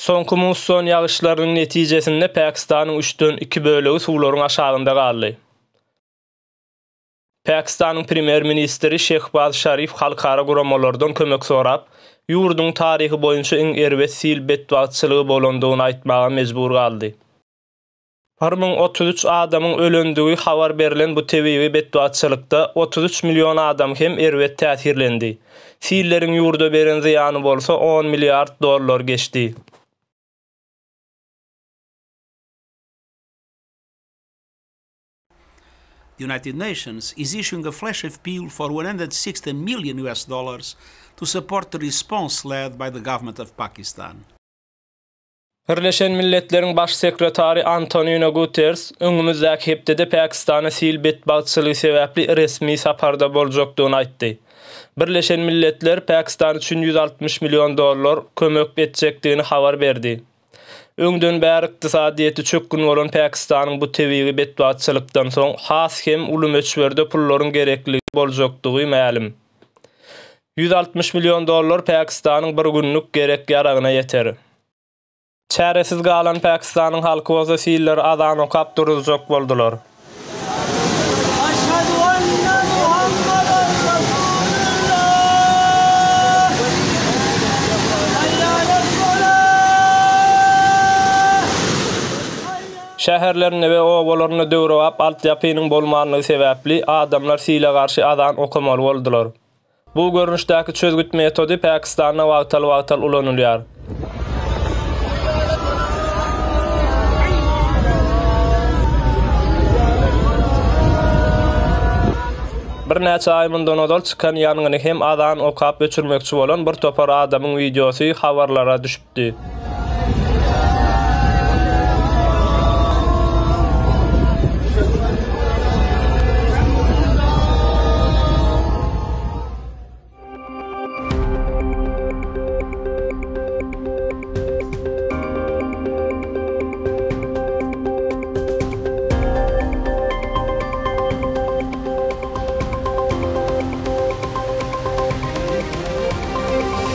Soňky musson ýagyşlarynyň netijesinde Pakistanyň 3-den 2 bölegi suwlaryň aşagynda galdy. Pakistanyň premier ministri Shehbaz Sharif halkara guramalardan kömek sorap, ýurduň taryhy boýunça iň erbet sil bedbaçylygy bolandygyny aýtmaga mejbur galdy. 33 adamyň ölendigi habar berilen bu tebiği bedbaçylykda 33 milyon adam hem erbet täsirlendi. Silleriň ýurda beren ziýany bolsa $10 milyard geçdi. The United Nations is issuing a flash appeal for $160 million to support the response led by the government of Pakistan. Birleşen Milletlerin baş sekretary Antonio Guterres öňümüzdäki hepdede Pakistana sil bedbaçylygy sebäpli resmi saparda boljakdygyny aýtdy. Birleşen Milletler Pakistan üçin $160 milyon kömek etjekdigini habar berdi. Öňden bäri ykdysadyýety çökkün bolan Pakistanyň bu tebiği bedbaçylykdan soň has hem uly möçberde pullaryň gerekligi boljakdygy ma'lum. $160 milyon Pakistanyň bir günlük gerek ýaragyna ýeter. Çaresiz galan Pakistanyň halky bolsa siller adan okap duruljak boldular. Şäherlerine we owalaryna döwrap altyapynyň bolmanlygy sebäpli adamlar sile garşy adan okamaly boldular. Bu görnüşdäki çözgüt metody Pakistanda wagtal ulanylýar. Bir näçe ay mundan odal çykan ýanyny hem adan okap göçürmekçi bolan bir topar adamyň videosy habarlara düşüpdi.